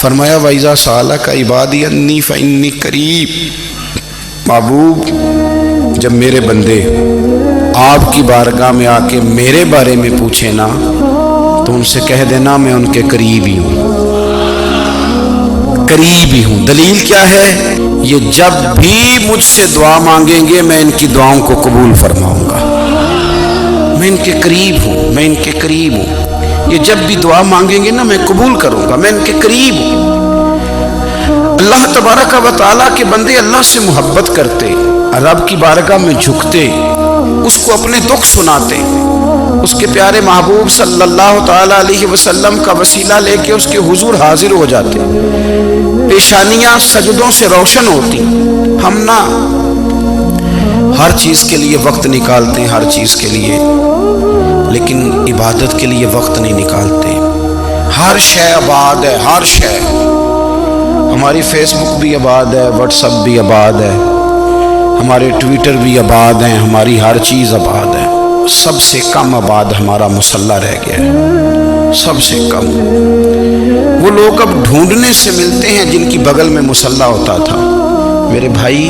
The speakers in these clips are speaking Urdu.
فرمایا وَإِذَا سَأَلَكَ عِبَادِي أَنِّي فَإِنِّي قَرِيب، محبوب جب میرے بندے آپ کی بارگاہ میں آ کے میرے بارے میں پوچھیں نا تو ان سے کہہ دینا میں ان کے قریب ہی ہوں، قریب ہی ہوں۔ دلیل کیا ہے؟ یہ جب بھی مجھ سے دعا مانگیں گے میں ان کی دعاؤں کو قبول فرماؤں گا، میں ان کے قریب ہوں، میں ان کے قریب ہوں۔ یہ جب بھی دعا مانگیں گے نا میں قبول کروں گا، میں ان کے قریب ہوں۔ اللہ تبارک و تعالیٰ کے بندے اللہ سے محبت کرتے، رب کی بارگاہ میں جھکتے، اس کو اپنے دکھ سناتے، اس کے پیارے محبوب صلی اللہ تعالیٰ علیہ وسلم کا وسیلہ لے کے اس کے حضور حاضر ہو جاتے، پیشانیاں سجدوں سے روشن ہوتی۔ ہم نا ہر چیز کے لیے وقت نکالتے ہیں، ہر چیز کے لیے، لیکن عبادت کے لیے وقت نہیں نکالتے۔ ہر شے آباد ہے، ہر شے، ہماری فیس بک بھی آباد ہے، واٹس ایپ بھی آباد ہے، ہمارے ٹویٹر بھی آباد ہیں، ہماری ہر چیز آباد ہے۔ سب سے کم آباد ہمارا مصلی رہ گیا ہے، سب سے کم۔ وہ لوگ اب ڈھونڈنے سے ملتے ہیں جن کی بغل میں مصلی ہوتا تھا۔ میرے بھائی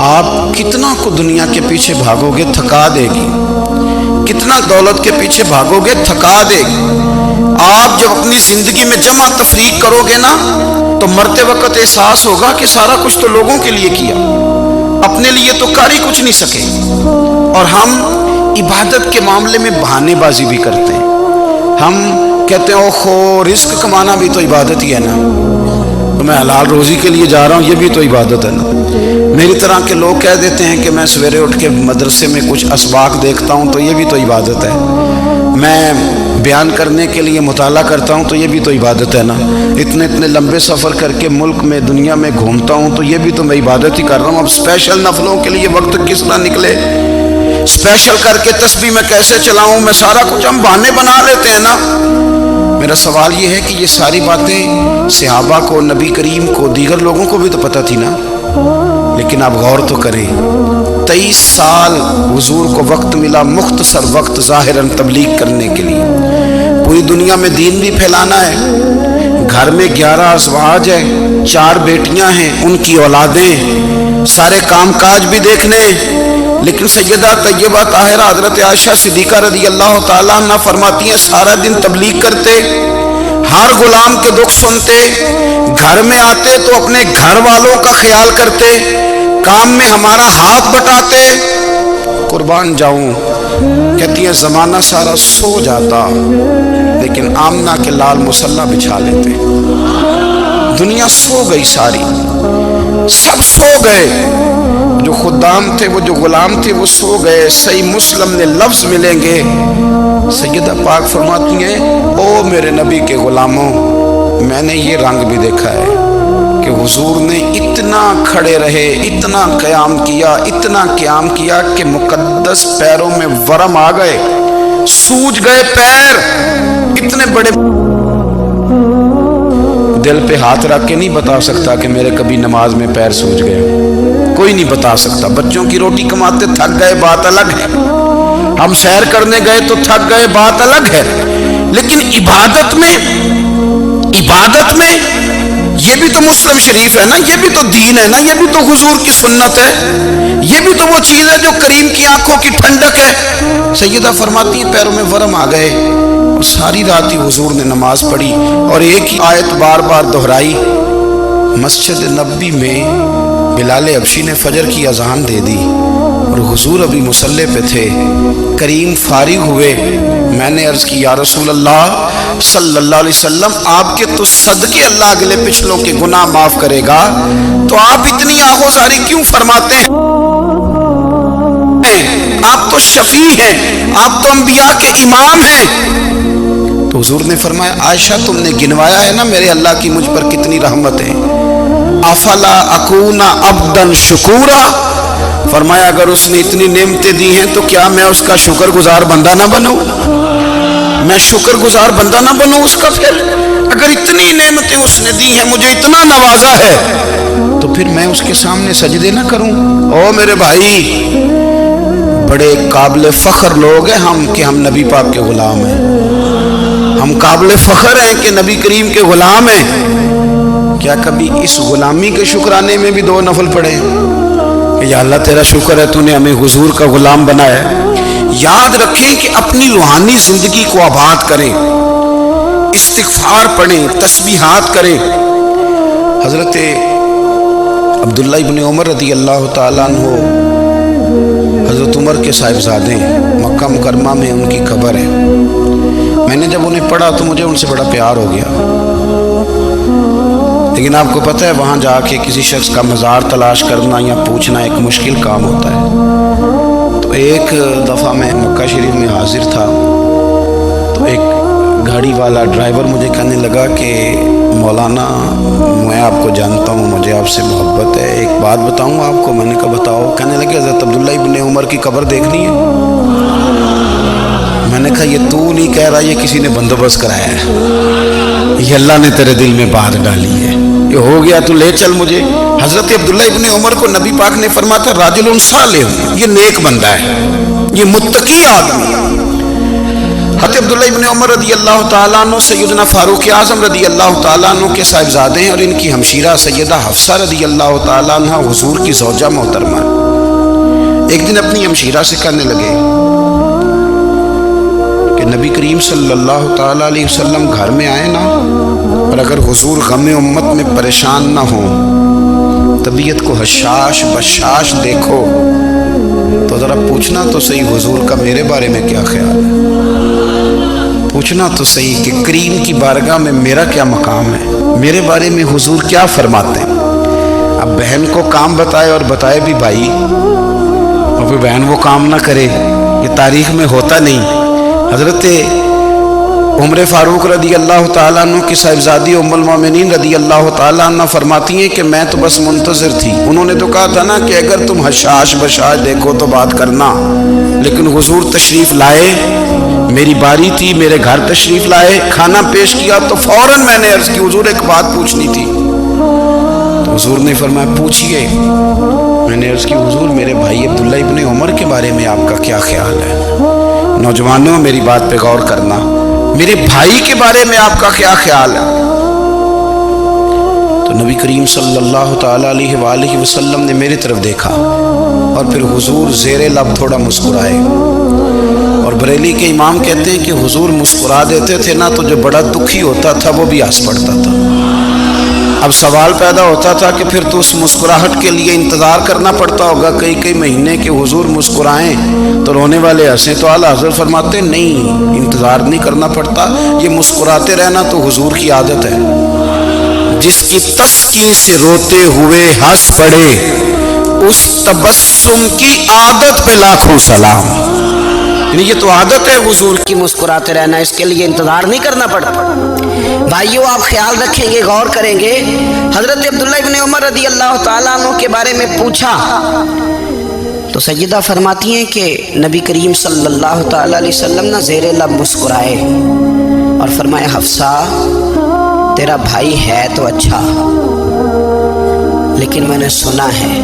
آپ کتنا کو دنیا کے پیچھے بھاگو گے تھکا دے گی، کتنا دولت کے پیچھے بھاگو گے تھکا دے گی۔ آپ جب اپنی زندگی میں جمع تفریق کرو گے نا تو مرتے وقت احساس ہوگا کہ سارا کچھ تو لوگوں کے لیے کیا، اپنے لیے تو کر ہی کچھ نہیں سکے۔ اور ہم عبادت کے معاملے میں بہانے بازی بھی کرتے ہیں۔ ہم کہتے ہیں اوخو رزق کمانا بھی تو عبادت ہی ہے نا، تو میں حلال روزی کے لیے جا رہا ہوں، یہ بھی تو عبادت ہے نا۔ میری طرح کے لوگ کہہ دیتے ہیں کہ میں سویرے اٹھ کے مدرسے میں کچھ اسباق دیکھتا ہوں تو یہ بھی تو عبادت ہے، میں بیان کرنے کے لیے مطالعہ کرتا ہوں تو یہ بھی تو عبادت ہے نا، اتنے لمبے سفر کر کے ملک میں دنیا میں گھومتا ہوں تو یہ بھی تو میں عبادت ہی کر رہا ہوں۔ اب اسپیشل نفلوں کے لیے وقت کس طرح نکلے، اسپیشل کر کے تسبیح میں کیسے چلاؤں، میں سارا کچھ ہم بہانے بنا لیتے ہیں نا۔ میرا سوال یہ ہے کہ یہ ساری باتیں صحابہ کو، نبی کریم کو، دیگر لوگوں کو بھی تو پتہ تھی نا، لیکن آپ غور تو کریں 23 سال حضور کو وقت ملا، مختصر وقت ظاہراً تبلیغ کرنے کے لیے، پوری دنیا میں دین بھی پھیلانا ہے۔ گھر میں 11 ازواج ہے، 4 بیٹیاں ہیں، ان کی اولادیں، سارے کام کاج بھی دیکھنے ہیں، لیکن سیدہ طیبہ طاہرہ حضرت عائشہ صدیقہ رضی اللہ تعالیٰ عنہ فرماتی ہیں سارا دن تبلیغ کرتے، ہر غلام کے دکھ سنتے، گھر میں آتے تو اپنے گھر والوں کا خیال کرتے، کام میں ہمارا ہاتھ بٹاتے۔ قربان جاؤں، کہتی ہیں زمانہ سارا سو جاتا لیکن آمنہ کے لال مصلی بچھا لیتے۔ دنیا سو گئی، ساری سب سو گئے، جو خدام تھے، وہ جو غلام تھے وہ سو گئے۔ صحیح مسلم میں لفظ ملیں گے، سیدہ پاک فرماتی ہیں او میرے نبی کے غلاموں، میں نے یہ رنگ بھی دیکھا ہے کہ حضور نے اتنا کھڑے رہے، اتنا قیام کیا، اتنا قیام کیا کہ مقدس پیروں میں ورم آ گئے، سوج گئے پیر، اتنے بڑے۔ دل پہ ہاتھ رکھ کے نہیں بتا سکتا کہ میرے کبھی نماز میں پیر سوج گئے، کوئی نہیں بتا سکتا۔ بچوں کی روٹی کماتے تھک گئے بات الگ ہے، ہم سیر کرنے گئے تو تھک گئے بات الگ ہے، لیکن عبادت میں یہ بھی تو مسلم شریف ہے نا، یہ بھی تو دین ہے نا، یہ بھی تو حضور کی سنت ہے، یہ بھی تو وہ چیز ہے جو کریم کی آنکھوں کی ٹھنڈک ہے۔ سیدہ فرماتی ہیں پیروں میں ورم آ گئے، اور ساری رات ہی حضور نے نماز پڑھی اور ایک ہی آیت بار بار دہرائی۔ مسجد نبوی میں بلال حبشی نے فجر کی اذان دے دی اور حضور ابھی مصلی پہ تھے، کریم فارغ ہوئے، میں نے عرض کی یا رسول اللہ صلی اللہ علیہ وسلم آپ کے تو صدقے اللہ اگلے پچھلوں کے گناہ معاف کرے گا، تو آپ اتنی آہوزاری کیوں فرماتے ہیں؟ آپ تو شفیع ہیں، آپ تو انبیاء کے امام ہیں۔ تو حضور نے فرمایا عائشہ تم نے گنوایا ہے نا میرے اللہ کی مجھ پر کتنی رحمت ہے، افلا اکون عبدا شکورا، فرمایا اگر اس نے اتنی نعمتیں دی ہیں تو کیا میں اس کا شکر گزار بندہ نہ بنوں، میں شکر گزار بندہ نہ بنوں اس کا؟ پھر اگر اتنی نعمتیں اس نے دی ہیں، مجھے اتنا نوازا ہے، تو پھر میں اس کے سامنے سجدے نہ کروں؟ او میرے بھائی، بڑے قابل فخر لوگ ہیں ہم کہ ہم نبی پاک کے غلام ہیں۔ ہم قابل فخر ہیں کہ نبی کریم کے غلام ہیں، کیا کبھی اس غلامی کے شکرانے میں بھی 2 نفل پڑھے کہ یا اللہ تیرا شکر ہے تو نے ہمیں حضور کا غلام بنایا ہے؟ یاد رکھیں کہ اپنی روحانی زندگی کو آباد کریں، استغفار پڑھیں، تسبیحات کریں۔ حضرت عبداللہ ابن عمر رضی اللہ تعالیٰ عنہ حضرت عمر کے صاحبزادے ہیں، مکہ مکرمہ میں ان کی قبر ہے۔ میں نے جب انہیں پڑھا تو مجھے ان سے بڑا پیار ہو گیا، لیکن آپ کو پتہ ہے وہاں جا کے کسی شخص کا مزار تلاش کرنا یا پوچھنا ایک مشکل کام ہوتا ہے۔ تو ایک دفعہ میں مکہ شریف میں حاضر تھا، تو ایک گاڑی والا ڈرائیور مجھے کہنے لگا کہ مولانا میں آپ کو جانتا ہوں، مجھے آپ سے محبت ہے، ایک بات بتاؤں آپ کو؟ میں نے کہا بتاؤ۔ کہنے لگے حضرت عبداللہ ابن عمر کی قبر دیکھنی ہے۔ میں نے کہا یہ تو نہیں کہہ رہا، یہ کسی نے بندوبست کرایا ہے، یہ اللہ نے تیرے دل میں بات ڈالی ہے، یہ ہو گیا تو لے چل مجھے۔ حضرت عبداللہ ابن عمر کو نبی پاک نے فرمایا تھا راجل صالح، یہ نیک بندہ ہے، یہ متقی آدمی۔ حضرت عبداللہ ابن عمر رضی اللہ تعالیٰ عنہ سیدنا فاروق اعظم رضی اللہ تعالیٰ عنہ کے صاحبزادے ہیں، اور ان کی ہمشیرہ سیدہ حفصہ رضی اللہ تعالیٰ عنہ حضور کی زوجہ محترمہ۔ ایک دن اپنی ہمشیرہ سے کہنے لگے کہ نبی کریم صلی اللہ تعالیٰ علیہ وسلم گھر میں آئے نا، اور اگر حضور غم امت میں پریشان نہ ہوں، طبیعت کو حشاش بشاش دیکھو، تو ذرا پوچھنا تو صحیح حضور کا میرے بارے میں کیا خیال ہے، پوچھنا تو صحیح کہ کریم کی بارگاہ میں میرا کیا مقام ہے، میرے بارے میں حضور کیا فرماتے ہیں۔ اب بہن کو کام بتائے، اور بتائے بھی بھائی، اور پھر بہن وہ کام نہ کرے، یہ تاریخ میں ہوتا نہیں۔ حضرت عمر فاروق رضی اللہ تعالیٰ عنہ کی صاحبزادی ام المومنین رضی اللہ تعالیٰ عنہ فرماتی ہیں کہ میں تو بس منتظر تھی، انہوں نے تو کہا تھا نا کہ اگر تم حشاش بشاش دیکھو تو بات کرنا، لیکن حضور تشریف لائے، میری باری تھی، میرے گھر تشریف لائے، کھانا پیش کیا تو فوراً میں نے عرض کی حضور ایک بات پوچھنی تھی۔ تو حضور نے فرمایا پوچھئے۔ میں نے عرض کی حضور میرے بھائی عبداللہ ابن عمر کے بارے میں آپ کا کیا خیال ہے؟ نوجوانوں میری بات پہ غور کرنا، میرے بھائی کے بارے میں آپ کا کیا خیال ہے؟ تو نبی کریم صلی اللہ تعالیٰ علیہ وآلہ وسلم نے میری طرف دیکھا، اور پھر حضور زیر لب تھوڑا مسکرائے، اور بریلی کے امام کہتے ہیں کہ حضور مسکرا دیتے تھے نا تو جو بڑا دکھی ہوتا تھا وہ بھی ہنس پڑتا تھا۔ اب سوال پیدا ہوتا تھا کہ پھر تو اس مسکراہٹ کے لیے انتظار کرنا پڑتا ہوگا کئی مہینے کہ حضور مسکرائیں تو رونے والے ہنسیں، تو اعلیٰ حضرت فرماتے نہیں، انتظار نہیں کرنا پڑتا، یہ مسکراتے رہنا تو حضور کی عادت ہے۔ جس کی تسکین سے روتے ہوئے ہنس پڑے، اس تبسم کی عادت پہ لاکھوں سلام۔ یعنی یہ تو عادت ہے حضور کی مسکراتے رہنا، اس کے لیے انتظار نہیں کرنا پڑتا۔ بھائیو آپ خیال رکھیں گے، غور کریں گے، حضرت عبداللہ ابن عمر رضی اللہ تعالیٰ عنہ کے بارے میں پوچھا تو سیدہ فرماتی ہیں کہ نبی کریم صلی اللہ تعالیٰ علیہ وسلم نے زیر لب مسکرائے اور فرمایا حفصہ تیرا بھائی ہے تو اچھا، لیکن میں نے سنا ہے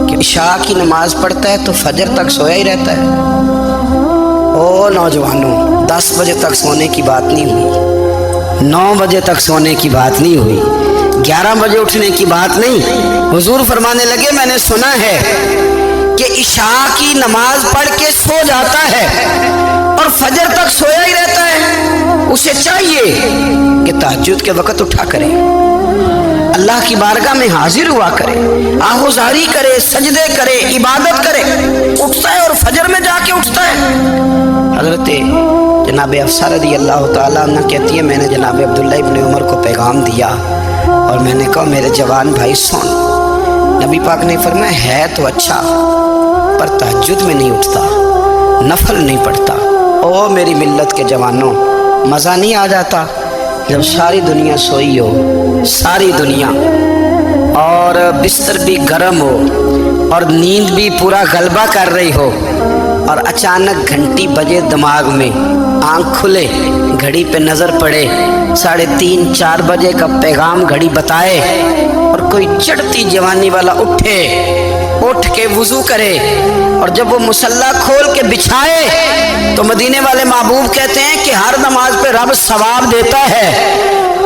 کہ عشاء کی نماز پڑھتا ہے تو فجر تک سویا ہی رہتا ہے۔ او نوجوانوں، 10 بجے تک سونے کی بات نہیں ہوئی، 9 بجے تک سونے کی بات نہیں ہوئی، 11 بجے اٹھنے کی بات نہیں۔ حضور فرمانے لگے میں نے سنا ہے کہ عشاء کی نماز پڑھ کے سو جاتا ہے اور فجر تک سویا ہی رہتا ہے، اسے چاہیے کہ تہجد کے وقت اٹھا کرے، اللہ کی بارگاہ میں حاضر ہوا کرے، آہوزاری کرے، سجدے کرے، عبادت کرے، اٹھتا ہے اور فجر میں جا کے اٹھتا ہے۔ حضرت جناب حفصہ رضی اللہ تعالیٰ عنہ کہتی ہے میں نے جناب عبداللہ ابن عمر کو پیغام دیا اور میں نے کہا میرے جوان بھائی سن، نبی پاک نے فرمایا ہے تو اچھا پر تہجد میں نہیں اٹھتا، نفل نہیں پڑھتا۔ او میری ملت کے جوانوں، مزہ نہیں آ جاتا جب ساری دنیا سوئی ہو، ساری دنیا، اور بستر بھی گرم ہو اور نیند بھی پورا غلبہ کر رہی ہو، اور اچانک گھنٹی بجے دماغ میں، آنکھ کھلے، گھڑی پہ نظر پڑے، 3:30 4 بجے کا پیغام گھڑی بتائے، اور کوئی چڑھتی جوانی والا اٹھے اٹھ کے وضو کرے اور جب وہ مصلی کھول کے بچھائے تو مدینے والے محبوب کہتے ہیں کہ ہر نماز پہ رب ثواب دیتا ہے،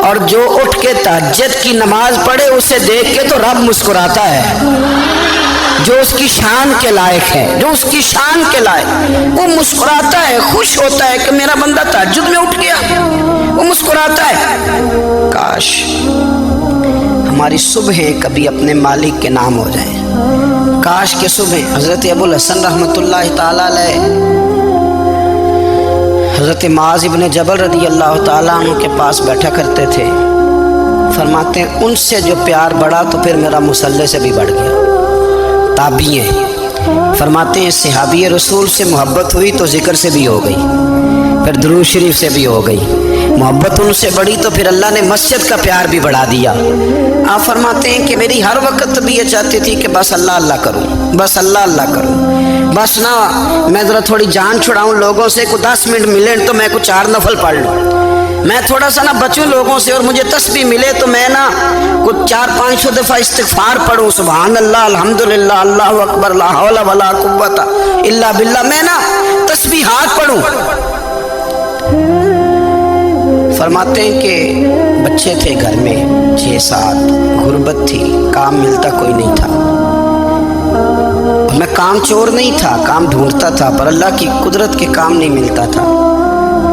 اور جو اٹھ کے تہجد کی نماز پڑھے اسے دیکھ کے تو رب مسکراتا ہے، جو اس کی شان کے لائق ہے، جو اس کی شان کے لائق، وہ مسکراتا ہے، خوش ہوتا ہے کہ میرا بندہ تہجد میں اٹھ گیا، وہ مسکراتا ہے۔ کاش ہماری صبحیں کبھی اپنے مالک کے نام ہو جائیں، کاش کہ صبح حضرت ابو الحسن رحمۃ اللہ تعالیٰ علیہ حضرت معاذ ابن جبل رضی اللہ تعالیٰ عنہ کے پاس بیٹھا کرتے تھے، فرماتے ہیں ان سے جو پیار بڑھا تو پھر میرا مصلی سے بھی بڑھ گیا۔ تابعی ہیں، فرماتے ہیں صحابی رسول سے محبت ہوئی تو ذکر سے بھی ہو گئی، پھر درود شریف سے بھی ہو گئی، محبت ان سے بڑھی تو پھر اللہ نے مسجد کا پیار بھی بڑھا دیا۔ آپ فرماتے ہیں کہ میری ہر وقت بھی یہ چاہتی تھی کہ بس اللہ اللہ کروں، بس اللہ اللہ کروں، بس نہ میں ذرا تھوڑی جان چھڑاؤں لوگوں سے، کو 10 منٹ ملے تو میں کچھ 4 نفل پڑھ لوں، میں تھوڑا سا نہ بچوں لوگوں سے، اور مجھے تسبیح ملے تو میں نہ کچھ 400-500 دفعہ استغفار پڑھوں، سبحان اللہ، الحمدللہ، اللہ اکبر، لا حول ولا قوت الا باللہ، میں نہ تسبیحات پڑھوں۔ فرماتے ہیں کہ بچے تھے گھر میں 6-7، غربت تھی، کام ملتا کوئی نہیں تھا، میں کام چور نہیں تھا، کام ڈھونڈتا تھا، پر اللہ کی قدرت کے کام نہیں ملتا تھا۔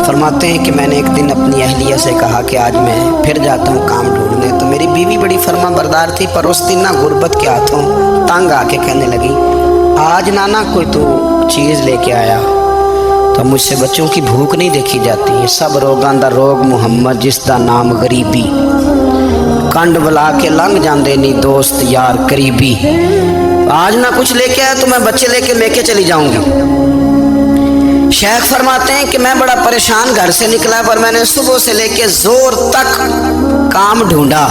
فرماتے ہیں کہ میں نے ایک دن اپنی اہلیہ سے کہا کہ آج میں پھر جاتا ہوں کام ڈھونڈنے، تو میری بیوی بڑی فرما بردار تھی، پر اس دن نہ غربت کے ہاتھوں تنگ آ کے کہنے لگی آج نانا کوئی تو چیز لے کے آیا، تو مجھ سے بچوں کی بھوک نہیں دیکھی جاتی، یہ سب روگاں دا روگ محمد جس دا نام غریبی، کنڈ بلا کے لنگ جاندے نہیں دوست یار قریبی، آج نہ کچھ لے کے آیا تو میں بچے لے کے میکے چلی جاؤں گی۔ شیخ فرماتے ہیں کہ میں بڑا پریشان گھر سے نکلا، پر میں نے صبح سے لے کے زور تک کام ڈھونڈا،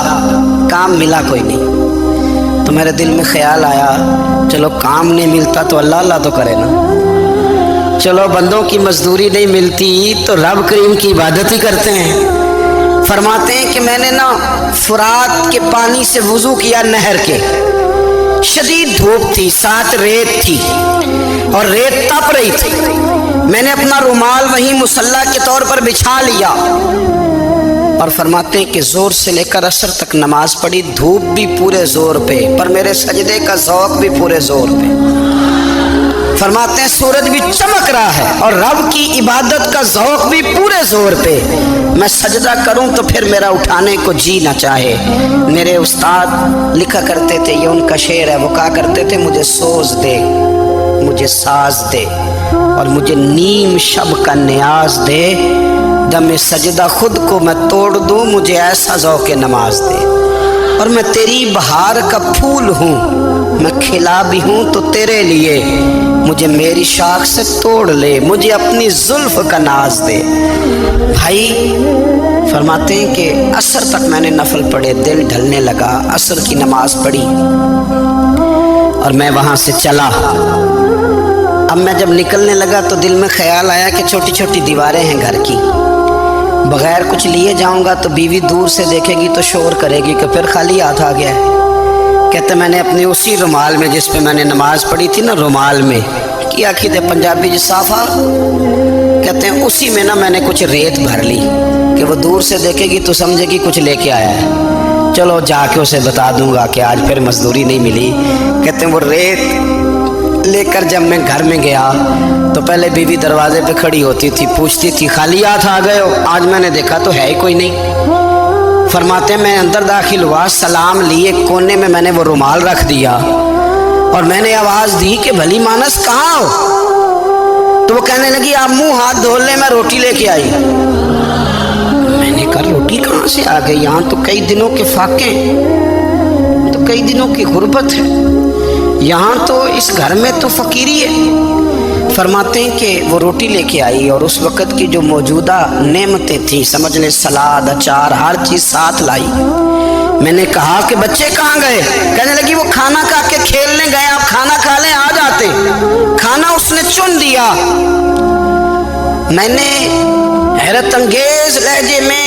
کام ملا کوئی نہیں، تو میرے دل میں خیال آیا چلو کام نہیں ملتا تو اللہ اللہ تو کرے نا، چلو بندوں کی مزدوری نہیں ملتی تو رب کریم کی عبادت ہی کرتے ہیں۔ فرماتے ہیں کہ میں نے نا فرات کے پانی سے وضو کیا، نہر کے، شدید دھوپ تھی، ساتھ ریت تھی اور ریت تپ رہی تھی، میں نے اپنا رومال وہیں مصلی کے طور پر بچھا لیا، اور فرماتے ہیں کہ زور سے لے کر عصر تک نماز پڑھی، دھوپ بھی پورے زور پہ، پر میرے سجدے کا ذوق بھی پورے زور پہ۔ فرماتے ہیں سورج بھی چمک رہا ہے اور رب کی عبادت کا ذوق بھی پورے زور پہ، میں سجدہ کروں تو پھر میرا اٹھانے کو جی نہ چاہے۔ میرے استاد لکھا کرتے تھے، یہ ان کا شعر ہے، وہ کہا کرتے تھے مجھے سوز دے، مجھے ساز دے، اور مجھے نیم شب کا نیاز دے، دم سجدہ خود کو میں توڑ دوں، مجھے ایسا ذوق نماز دے، اور میں تیری بہار کا پھول ہوں، میں کھلا بھی ہوں تو تیرے لیے، مجھے میری شاخ سے توڑ لے، مجھے اپنی زلف کا ناز دے۔ بھائی فرماتے ہیں کہ عصر تک میں نے نفل پڑھے، دل ڈھلنے لگا، عصر کی نماز پڑھی اور میں وہاں سے چلا۔ اب میں جب نکلنے لگا تو دل میں خیال آیا کہ چھوٹی چھوٹی دیواریں ہیں گھر کی، بغیر کچھ لیے جاؤں گا تو بیوی دور سے دیکھے گی تو شور کرے گی کہ پھر خالی ہاتھ آ گیا ہے۔ کہتے میں نے اپنے اسی رومال میں جس پہ میں نے نماز پڑھی تھی نا، رومال میں کیا کھیتے پنجابی جسافہ کہتے ہیں، اسی میں نا میں نے کچھ ریت بھر لی کہ وہ دور سے دیکھے گی تو سمجھے گی کچھ لے کے آیا ہے، چلو جا کے اسے بتا دوں گا کہ آج پھر مزدوری نہیں ملی۔ کہتے ہیں وہ ریت لے کر جب میں گھر میں گیا تو پہلے بیوی دروازے پہ کھڑی ہوتی تھی، پوچھتی تھی خالی ہاتھ آ گئے ہو؟ آج میں نے دیکھا تو ہے ہی کوئی نہیں۔ فرماتے ہیں میں اندر داخل ہوا، سلام لیے، کونے میں میں نے وہ رومال رکھ دیا اور میں نے آواز دی کہ بھلی مانس کہاں ہو؟ تو وہ کہنے لگی آپ منہ ہاتھ دھو لیں، میں روٹی لے کے آئی۔ میں نے کہا روٹی کہاں سے آ گئی؟ یہاں تو کئی دنوں کے فاقے، تو کئی دنوں کی غربت ہے، یہاں تو اس گھر میں تو فقیری ہے۔ فرماتے ہیں کہ وہ روٹی لے کے آئی اور اس وقت کی جو موجودہ نعمتیں تھیں، سمجھ لیں سلاد، اچار، ہر چیز ساتھ لائی۔ میں نے کہا کہ بچے کہاں گئے؟ کہنے لگی وہ کھانا کھا کے کھیلنے گئے، آپ کھانا کھا لیں آ جاتے۔ کھانا اس نے چن دیا۔ میں نے حیرت انگیز لہجے میں